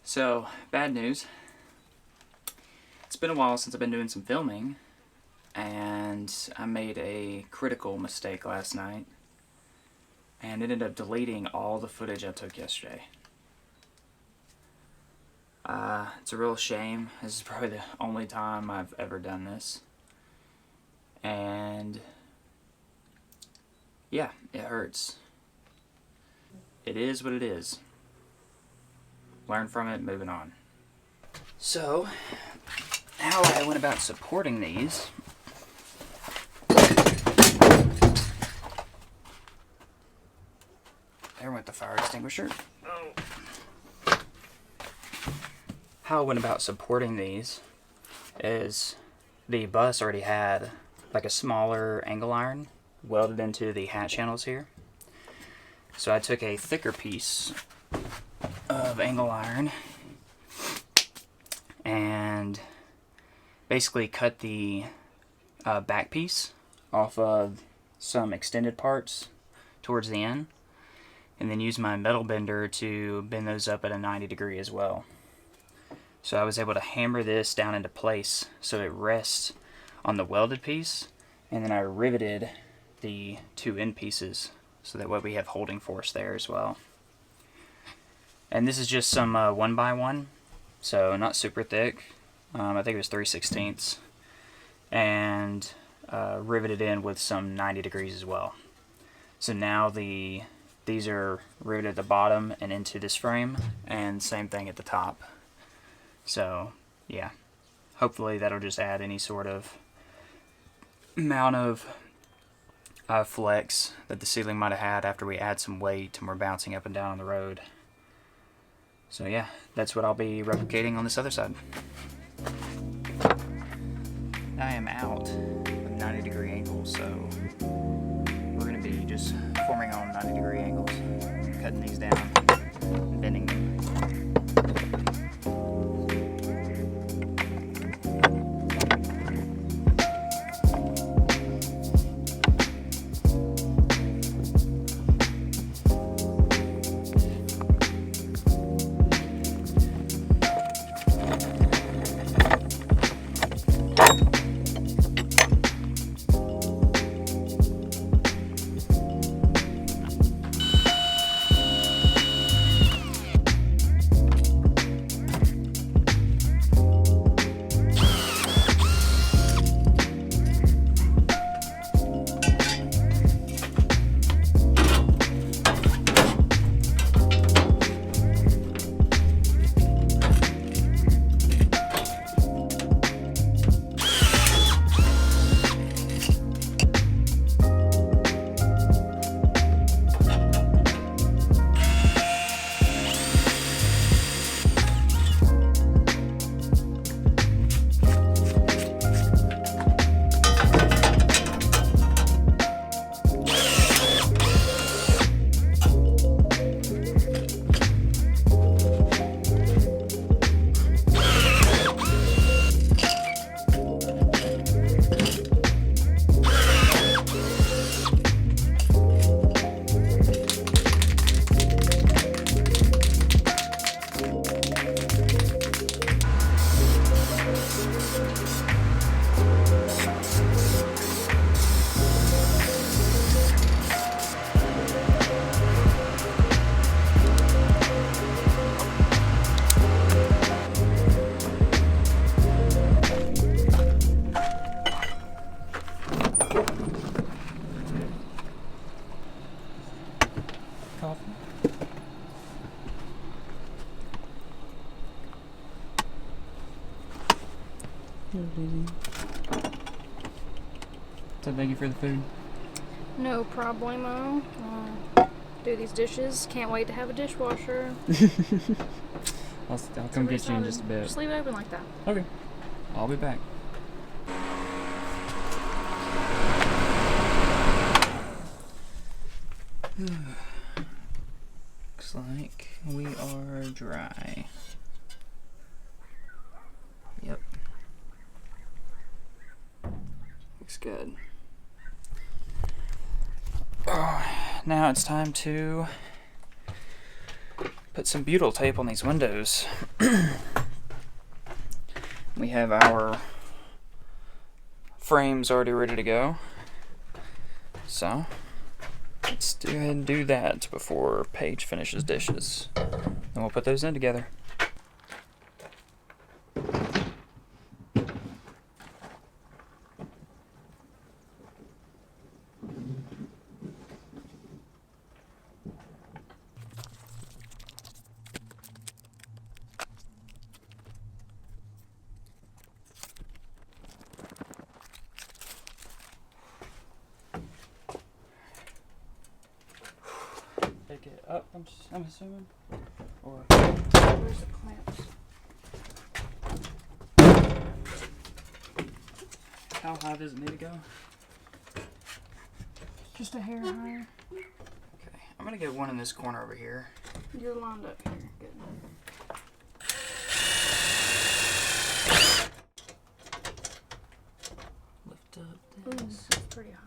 So, bad news. It's been a while since I've been doing some filming, and I made a critical mistake last night, and ended up deleting all the footage I took yesterday. It's a real shame. This is probably the only time I've ever done this. And yeah, it hurts. It is what it is. Learn from it, moving on. So, how I went about supporting these. There went the fire extinguisher. Oh. How I went about supporting these is the bus already had like a smaller angle iron welded into the hat channels here. So I took a thicker piece of angle iron and basically cut the back piece off of some extended parts towards the end, and then used my metal bender to bend those up at a 90-degree as well. So I was able to hammer this down into place so it rests on the welded piece, and then I riveted the two end pieces so that way we have holding force there as well. And this is just some 1x1, so not super thick. I think it was 3/16, and riveted in with some 90 degrees as well. So now these are riveted at the bottom and into this frame, and same thing at the top. So yeah, hopefully that'll just add any sort of amount of flex that the ceiling might have had after we add some weight and we're bouncing up and down on the road. So yeah, that's what I'll be replicating on this other side. I am out of 90-degree angles, so we're going to be just forming on 90-degree angles, cutting these down, and bending them. coffee. So thank you for the food. No problemo. Do these dishes. Can't wait to have a dishwasher. I'll come get you in just a bit. Just leave it open like that. Okay. I'll be back. Looks like we are dry. Yep. Looks good. Oh, now it's time to put some butyl tape on these windows. We have our frames already ready to go. So let's go ahead and do that before Paige finishes dishes. Then we'll put those in together. Pick it up, I'm assuming? Or Where's the clamps? how high does it need to go? Just a hair higher. Okay, I'm gonna get one in this corner over here. You're lined up here. Good. Lift up Ooh, this. that's pretty high.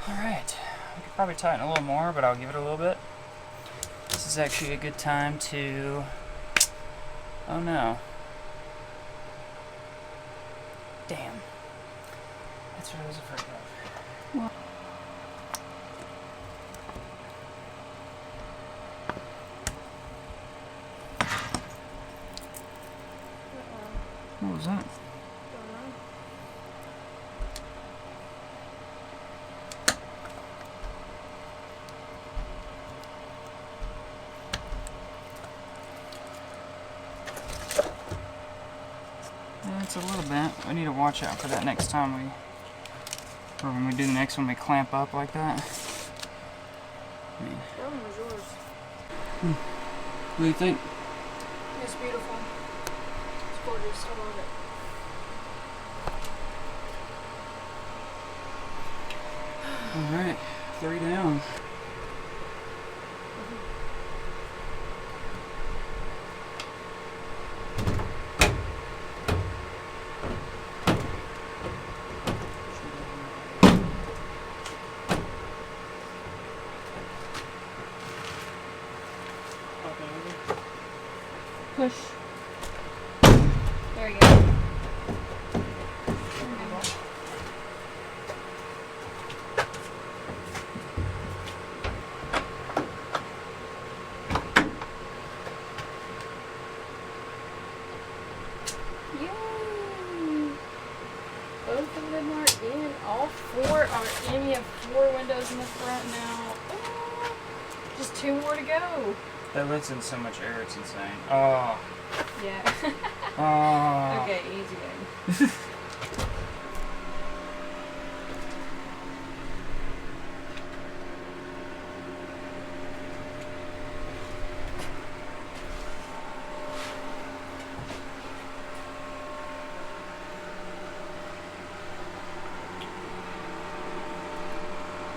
Alright, we could probably tighten a little more, but I'll give it a little bit. This is actually a good time to... Oh no. Damn. That's what I was afraid of. What? What was that? Yeah, it's a little bit. I need to watch out for that next time or when we do the next one, we clamp up like that. That one was yours. What do you think? It's beautiful. It's gorgeous. I love it. Alright, 3 down. Push. There you go. Yay! Both of them are in. All 4 are in. You have 4 windows in the front now. Oh, just 2 more to go. That lets in so much air, it's insane. Oh. Yeah. Oh. Okay, easy game.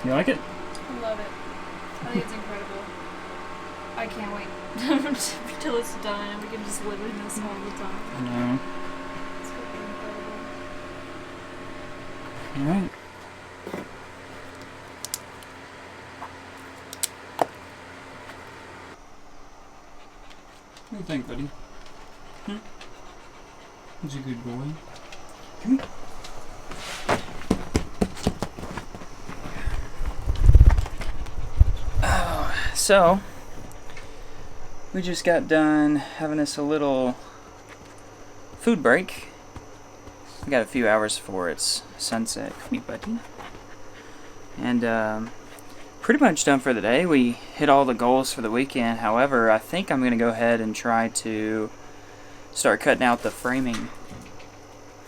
You like it? I love it. I think it's incredible. I can't wait until it's done and we can just live in this all the time. I know. It's gonna be incredible. All right. What do you think, buddy? He's a good boy. Come here. So, we just got done having us a little food break. We got a few hours before it's sunset. Come here, buddy. And pretty much done for the day. We hit all the goals for the weekend. However, I think I'm going to go ahead and try to start cutting out the framing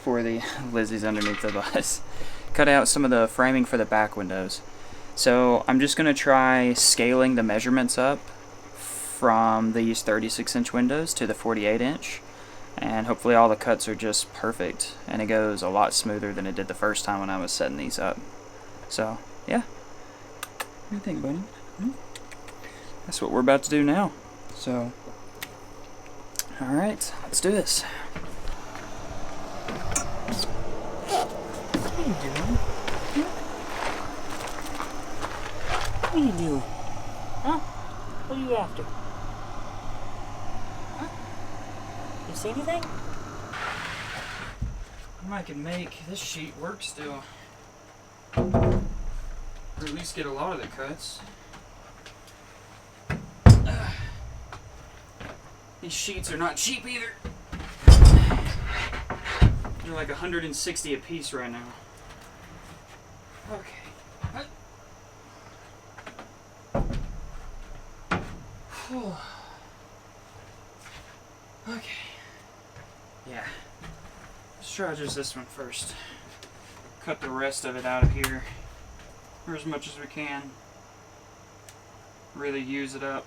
for the Lizzie's underneath the bus. Cut out some of the framing for the back windows. So I'm just going to try scaling the measurements up from these 36-inch windows to the 48-inch. And hopefully all the cuts are just perfect. And it goes a lot smoother than it did the first time when I was setting these up. So, yeah. What do you think, buddy? That's what we're about to do now. So, alright, let's do this. What are you doing? What are you doing? Huh? What are you after? Huh? You see anything? I can make this sheet work still. Or at least get a lot of the cuts. These sheets are not cheap either. They're like $160 a piece right now. Okay. Okay. Yeah. Let's try just this one first. Cut the rest of it out of here, or as much as we can. Really use it up.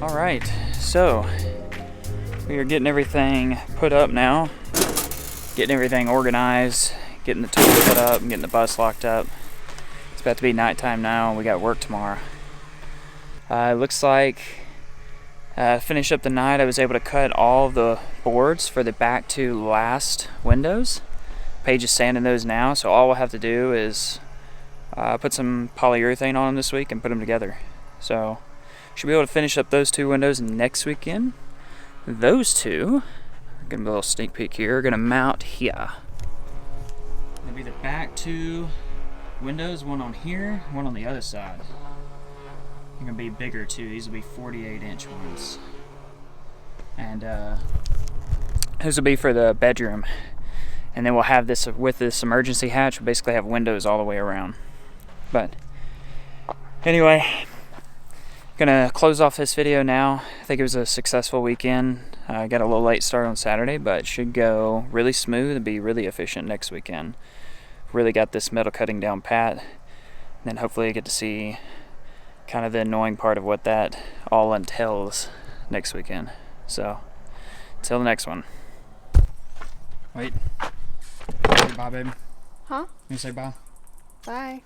Alright, so we are getting everything put up now, getting everything organized, getting the toilet put up, and getting the bus locked up. It's about to be nighttime now and we got work tomorrow. It looks like finish up the night. I was able to cut all the boards for the back two last windows. Paige is sanding those now, so all we'll have to do is put some polyurethane on them this week and put them together. So should be able to finish up those two windows next weekend. Those two, give me a little sneak peek here, are gonna mount here. It'll be the back two windows, one on here, one on the other side. They're gonna be bigger too. These will be 48-inch ones. And those will be for the bedroom. And then we'll have this, with this emergency hatch, we'll basically have windows all the way around. But Anyway, gonna close off this video now. I think it was a successful weekend. I got a little late start on Saturday, but it should go really smooth and be really efficient next weekend. Really got this metal cutting down pat. And then hopefully I get to see kind of the annoying part of what that all entails next weekend. So, until the next one. Wait. Say bye, baby. Huh? You say bye? Bye.